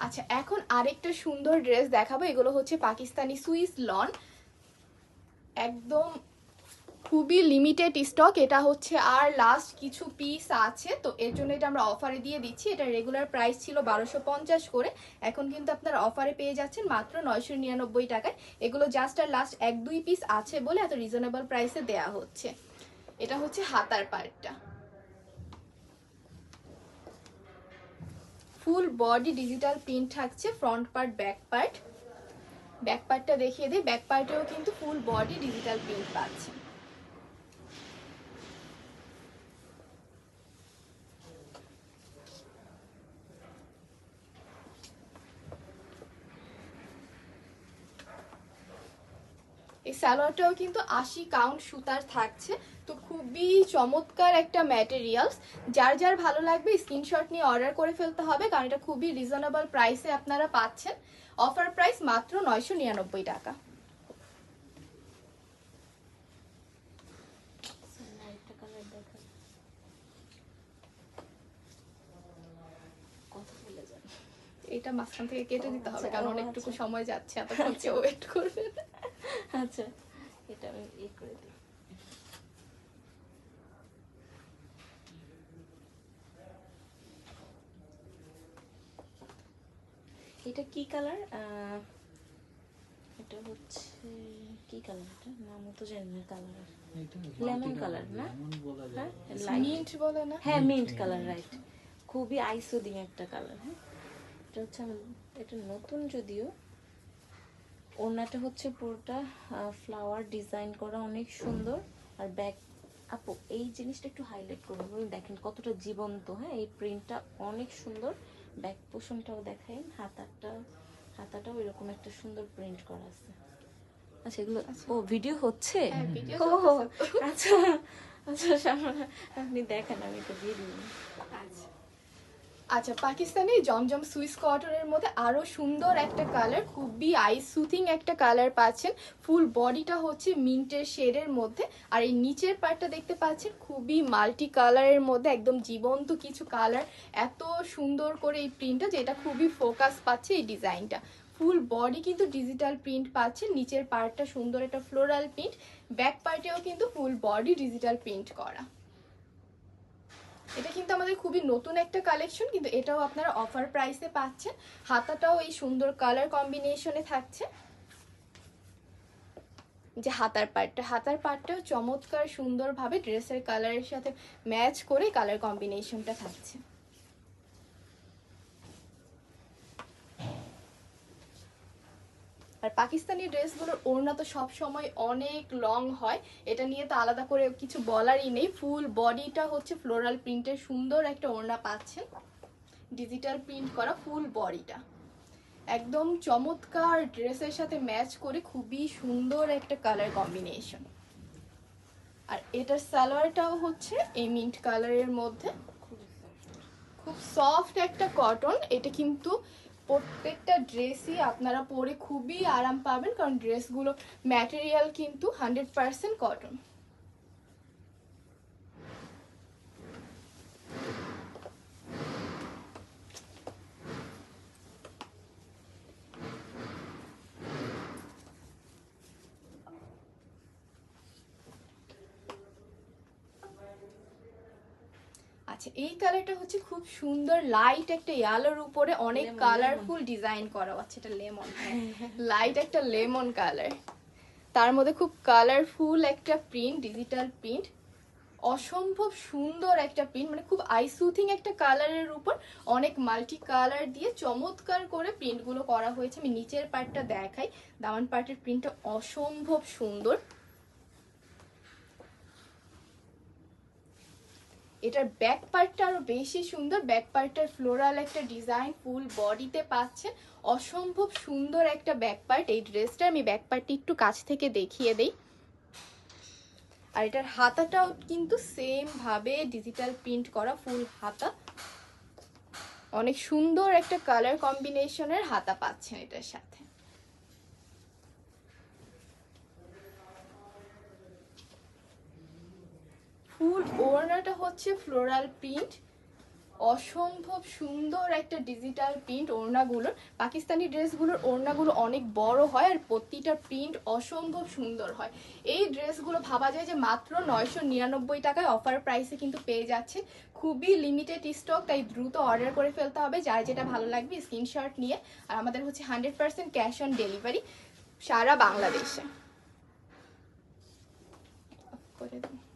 আচ্ছা, এখন আরেকটা সুন্দর ড্রেস দেখাবো। এগুলো হচ্ছে পাকিস্তানি সুইস লন, একদম খুবই লিমিটেড স্টক। এটা হচ্ছে আর লাস্ট কিছু পিস আছে, তো এর জন্য এটা আমরা অফারে দিয়ে দিচ্ছি। এটা রেগুলার প্রাইস ছিল 1250 করে, এখন কিন্তু আপনারা অফারে পেয়ে যাচ্ছেন মাত্র 999 টাকায়। এগুলো জাস্ট আর লাস্ট 1-2 পিস আছে বলে এত রিজনেবল প্রাইসে দেয়া হচ্ছে। এটা হচ্ছে হাতার পার্টটা, ফুল বডি ডিজিটাল প্রিন্ট থাকছে, front part back part. Back পার্টটা দেখিয়ে দিই, ব্যাক পার্টেও কিন্তু ফুল বডি ডিজিটাল প্রিন্ট পাচ্ছে। এই সালোয়ারটাও কিন্তু 80 কাউন্ট সুতার থাকছে, তো খুবই চমৎকার একটা ম্যাটেরিয়ালস। যার যার ভালো লাগবে স্ক্রিনশট নিয়ে অর্ডার করে ফেলতে হবে, কারণ এটা খুবই রিজনেবল প্রাইসে আপনারা পাচ্ছেন। অফার প্রাইস মাত্র 999 টাকা। এটা মাঝখান থেকে কেটে দিতে হবে, কারণ অনেকটুকু সময় যাচ্ছে, এতক্ষণ কেউ ওয়েট করবে। আচ্ছা, এটা আমি ই করে দিই। এটা কি কালার? এটা হচ্ছে কি কালার? এটা নামও তো জানি না কালার। লেমন কালার না? হ্যাঁ, মিন্ট বলে না? হ্যাঁ, মিন্ট কালার, রাইট। খুবই আইসোদিং একটা কালার। হ্যাঁ, এটা হচ্ছে এটা নতুন যদিও। ওড়নাটা হচ্ছে পুরোটা ফ্লাওয়ার ডিজাইন করা, অনেক সুন্দর। আর ব্যাক, আপু এই জিনিসটা একটু হাইলাইট করুন, দেখেন কতটা জীবন্ত। হ্যাঁ, এই প্রিন্টটা অনেক সুন্দর। ব্যাক পোর্শনটাও দেখাই, হাতাটাও এরকম একটা সুন্দর প্রিন্ট করা আছে। আচ্ছা, এগুলো ও ভিডিও হচ্ছে? ও আচ্ছা আচ্ছা, আপনি দেখেন, আমি তো দিয়ে দিই। আচ্ছা, পাকিস্তানি জমজম সুইস কটনের মধ্যে আরো সুন্দর একটা কালার, খুবই আইস সুথিং একটা কালার পাচ্ছেন। ফুল বডিটা হচ্ছে মিন্টের শেডের মধ্যে, আর এই নিচের পার্টটা দেখতে পাচ্ছেন খুবই মাল্টি কালারের মধ্যে, একদম জীবন্ত কিছু কালার। এত সুন্দর করে এই প্রিন্টটা, যেটা খুবই ফোকাস পাচ্ছে এই ডিজাইনটা। ফুল বডি কিন্তু ডিজিটাল প্রিন্ট পাচ্ছেন, নিচের পার্টটা সুন্দর একটা ফ্লোরাল প্রিন্ট, ব্যাক পার্টেও কিন্তু ফুল বডি ডিজিটাল প্রিন্ট করা। এটা কিন্তু আমাদের খুবই নতুন একটা কালেকশন, কিন্তু এটাও আপনারা অফার প্রাইসে পাচ্ছেন। হাতাটাও এই সুন্দর কালার কম্বিনেশনে থাকছে। যে হাতার পার্টটাও চমৎকার সুন্দরভাবে ড্রেসের কালারের সাথে ম্যাচ করে কালার কম্বিনেশনটা থাকছে। আর পাকিস্তানি ড্রেসগুলোর ওড়না তো সব সময় অনেক লং হয়, এটা নিয়ে তো আলাদা করে কিছু বলারই নেই। ফুল বডিটা হচ্ছে ফ্লোরাল প্রিন্টের সুন্দর একটা ওড়না পাচ্ছেন, ডিজিটাল প্রিন্ট করা ফুল বডিটা একদম চমৎকার, ড্রেসের সাথে ম্যাচ করে খুবই সুন্দর একটা কালার কম্বিনেশন। আর এটার সালোয়ারটাও হচ্ছে এই মিন্ট কালারের মধ্যে, খুব সফট একটা কটন। এটা কিন্তু প্রত্যেকটা ড্রেসই আপনারা পরে খুবই আরাম পাবেন, কারণ ড্রেসগুলো ম্যাটেরিয়াল কিন্তু 100% কটন। আচ্ছা, এই কালারটা হচ্ছে খুব সুন্দর, লাইট একটা ইয়ালোর উপরে অনেক কালারফুল ডিজাইন করা আছে। এটা লেমন, লাইট একটা লেমন কালার, তার মধ্যে খুব কালারফুল একটা প্রিন্ট, ডিজিটাল প্রিন্ট, অসম্ভব সুন্দর একটা প্রিন্ট, মানে খুব আইসুথিং একটা কালারের উপর অনেক মাল্টি কালার দিয়ে চমৎকার করে প্রিন্টগুলো করা হয়েছে। আমি নিচের পার্টটা দেখাই, দামান পার্টের প্রিন্টটা অসম্ভব সুন্দর। এটার ব্যাক পার্টটা আরো বেশি সুন্দর, ব্যাক পার্টটার ফ্লোরাল একটা ডিজাইন ফুল বডিতে পাচ্ছেন, অসম্ভব সুন্দর একটা ব্যাক পার্ট এই ড্রেসটা। আমি ব্যাক পার্টটি একটু কাছ থেকে দেখিয়ে দেই। আর এটার হাতাটাও কিন্তু সেম ভাবে ডিজিটাল প্রিন্ট করা ফুল হাতা, অনেক সুন্দর একটা কালার কম্বিনেশনের হাতা পাচ্ছেন এটার সাথে। ফুল ওড়নাটা হচ্ছে ফ্লোরাল প্রিন্ট, অসম্ভব সুন্দর একটা ডিজিটাল প্রিন্ট ওড়নাগুলোর। পাকিস্তানি ড্রেসগুলোর ওড়নাগুলো অনেক বড় হয় আর প্রতিটা প্রিন্ট অসম্ভব সুন্দর হয়। এই ড্রেসগুলো ভাবা যায় যে মাত্র 999 টাকায় অফার প্রাইসে কিন্তু পেয়ে যাচ্ছে। খুবই লিমিটেড স্টক, তাই দ্রুত অর্ডার করে ফেলতে হবে। যার যেটা ভালো লাগবে স্ক্রিনশট নিয়ে। আর আমাদের হচ্ছে 100% ক্যাশ অন ডেলিভারি সারা বাংলাদেশে। করে দিন।